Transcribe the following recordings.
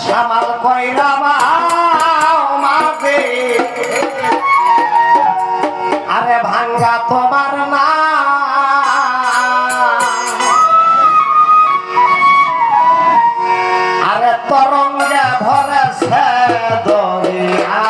সামাল কইরা মাঝে আরে ভাঙ্গা তোমার না আরে তরঙ্গে ভরেছে দরিয়া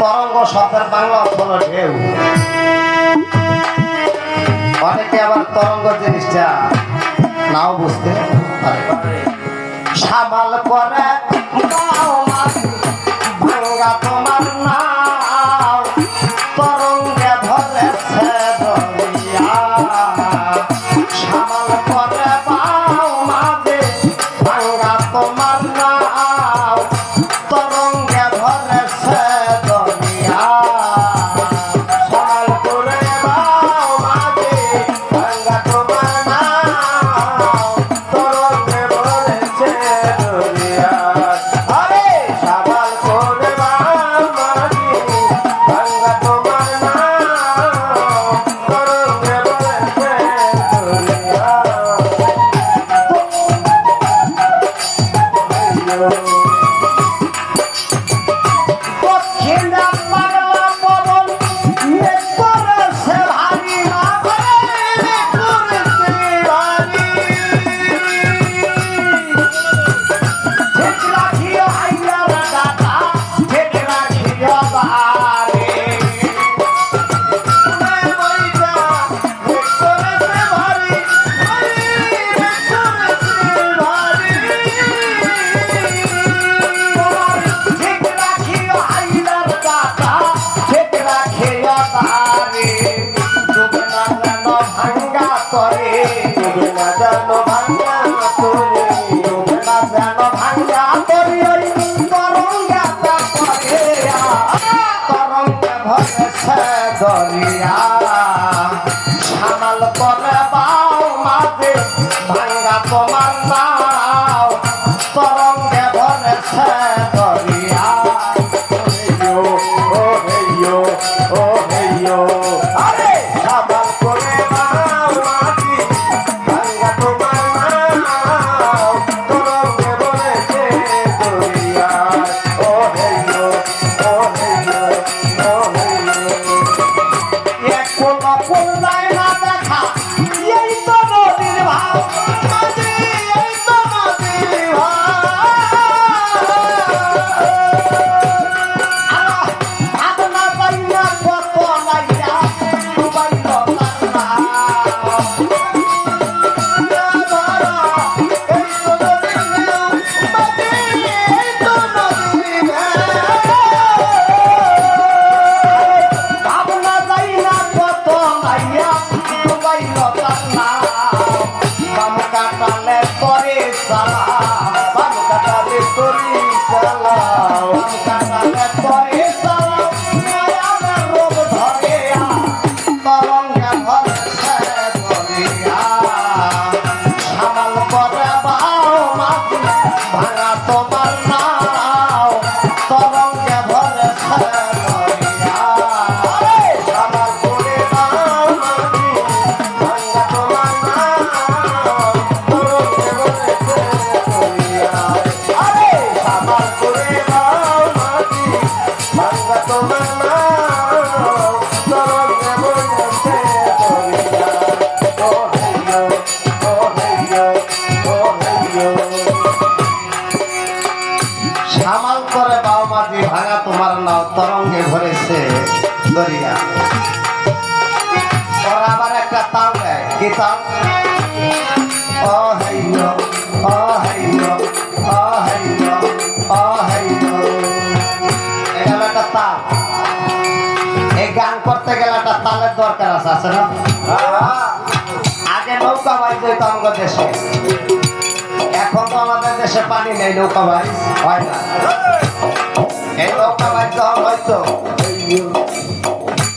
তরঙ্গ শব্দের বাংলা অর্থ হলো ঢেউ। অনেকে আবার তরঙ্গ জিনিসটা নাও বুঝতে পারে। সামাল করে ভাঙ্গা তোমার নাও তরঙ্গে ধরেছে দরিয়া সামাল করে পাও মাঝে ভাঙ্গা তোমার নাও তরঙ্গে ধরেছে দরিয়া সামাল করে পাও মাঝে ভাঙ্গা তোমার নাও তরঙ্গে ধরেছে দরিয়া আরে সামাল করে পাও মাঝে ভাঙ্গা তোমার নাও তরঙ্গে ধরেছে দরিয়া দক্ষিণা পাগলা পবন মেঘ করেছে ভারী না মেঘ করেছে ভারী ঠিক রাখিও আইয়ার দাতা ঠিক রাখিও বাহারে মেঘ বইটা মেঘ করেছে ভারী মেঘ করেছে ভারী ঠিক রাখিও আইলার দাতা ঠিক রাখিও তারে ডুবে না যেন ভাঙ্গা করে ডুবে না যেন ভাঙ্গা করে ডুবে না যেন ভাঙ্গা করে ওই তরঙ্গাটা করে তরঙ্গে ভরেছে দরিয়া সামাল করে বাও মাঝে ভাঙ্গা তোমার নাও তরঙ্গে ভরেছে দরিয়া ও হেইয়ো আরে সাবাল করে বাও মাঝে ভাঙ্গা তোমার নাও তরঙ্গে ভরেছে দরিয়া ও হেইয়ো এক কোন নাই না দেখা এই তো নদীর ভাব মাঝে এই তো নদীর ভাব ভাত না পাই না কত লাইয়া ডুবাইল কান্না এই তো নদীর ঢেউ মাঝে এই তো নদীর ভাবনা যাই না কত লাইয়া ডুবাইল কান্না বাম কাটালে করে সালা বাম কাটালে করে সালা বাম কাটালে করে সালা মায়ার রোগ ধরে তরঙ্গে ভরেছে দরিয়া সামাল করে বাও মাঝে ভাঙা তোমার নাও তরঙ্গে ভরেছে দরিয়া আরে সামাল করে বাও মাঝে ভাঙা তোমার নাও তরঙ্গে ভরেছে দরিয়া আরে সামাল করে বাও মাঝে ভাঙা তোমার নাও তরঙ্গে ভরেছে দরিয়া ও হেইয়ো সামাল করে বাও মাঝে ভাঙা তোমার নাও তরঙ্গে ভরেছে দরিয়া ওরা আবার একটা তাল দেয় কি তাল ও হেইয়ো এটা হলো একটা তাল এই গান করতে গেলে একটা তালের দরকার আছে না আগে নৌকা বাইজ হইতো আমাদের দেশে এখন তো আমাদের দেশে পানি নেই নৌকা বাইজ হয় না এই নৌকা বাইজ যখন হয়তো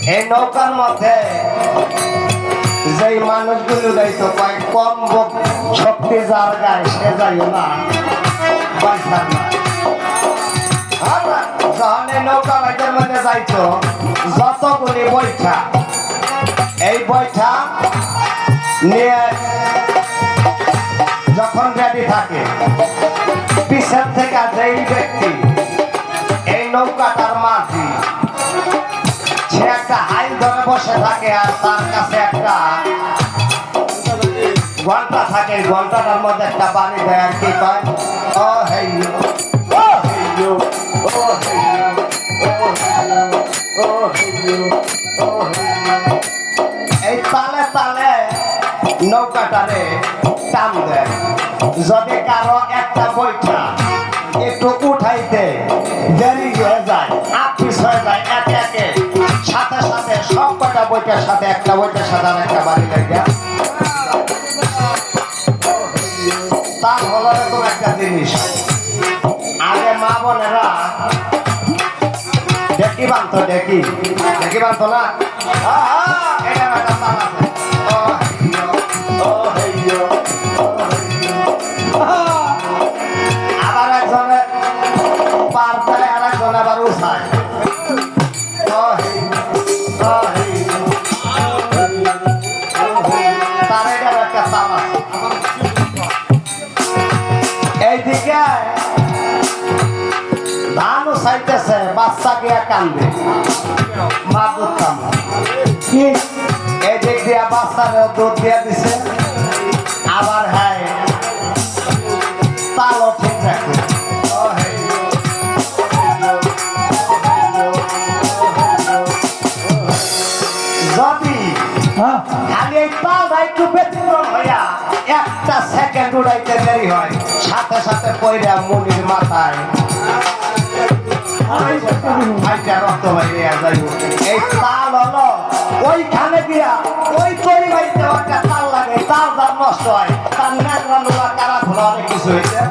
এই নৌকার মধ্যে যেই মানুষগুলো যাইতো কয়েক কম শক্তি যার গায়ে সে যাইও না বাইসার না যখন এই নৌকা বাইজের মধ্যে যাইতো যতগুলি বৈঠা এই বৈঠা নিয়ে যখন রেডি থাকে পিছের থেকে যেই ব্যক্তি এই নৌকাটার মাঝি সে একটা হাইল ধরে বসে থাকে আর তার কাছে একটা ঘন্টা থাকে, ঘন্টাটার মধ্যে একটা পানি দেয় আর কি কয়, ও হেই ও হেই ও হেই ও হেই ও হেই। এই তালে তালে নৌকাটারে টান দেয়। যদি কারো একটা বইটা একটু উঠাইতে দেরি হয়ে যায়, আপিস হয়ে যায়, একে একে সাথে সাথে সব কটা বইটার সাথে একটা বইটার সাথে আর একটা বাড়ি লাগে। তার হলো এরকম একটা জিনিস, আগে মা বোনেরা ডেকি বানতো, ডেকি ডেকি বানতো না, এটা একটা তাল আছে, আবার একজনে পার করে আর একজন আবার উঠায়, তার এটার একটা তাল আছে। এইদিকে ধানও চাইতেছে, বাচ্চা গিয়া কান্দে, মা দুধ কান্দে, এই দিক দিয়া বাচ্চারে দুধ দিয়া দিছে, আবার হ্যাঁ তালও ঠিক রাখে। যদি খালি এই তালটা একটু ব্যতিক্রম হইয়া একটা সেকেন্ড উড়াইতে দেরি হয়, সাথে সাথে পয়রা মুনির মাথায় রক্ত বাইরে যাইব। এই তাল হলো ওইখানে দিয়া ওই তৈরি বাড়িতে একটা তাল লাগে, তাল যার নষ্ট হয়, তার নেকড়া নোলা কারা খোলা অনেক কিছু হয়েছে।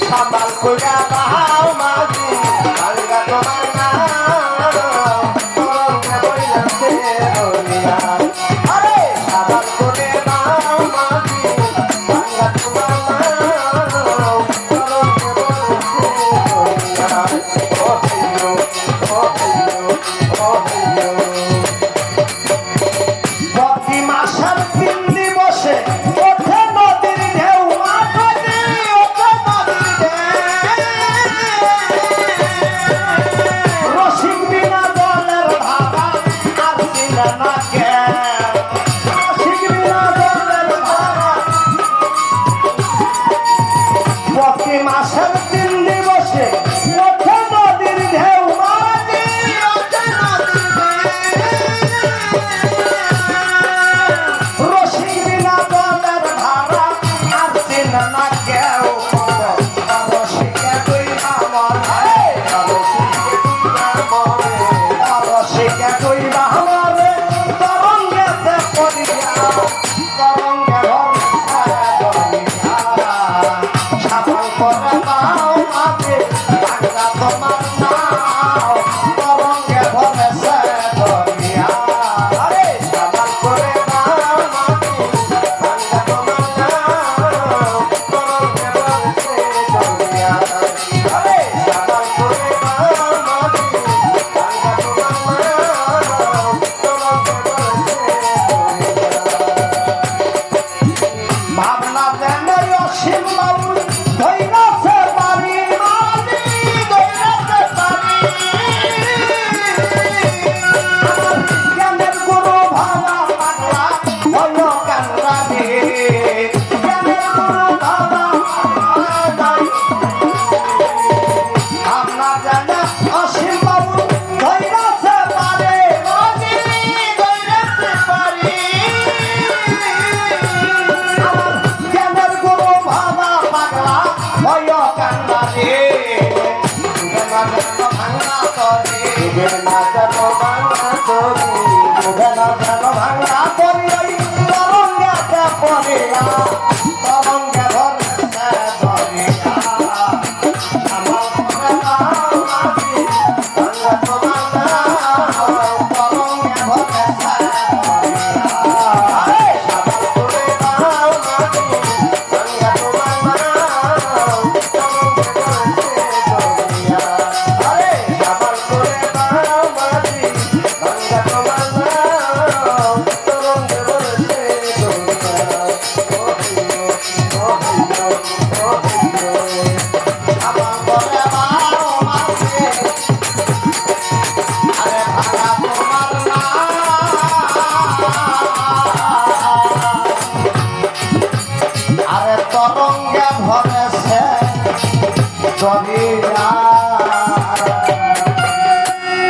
সামাল কইরা বাহাও মাঝি বালগা তোমার তরঙ্গে ভরেছে দরিয়া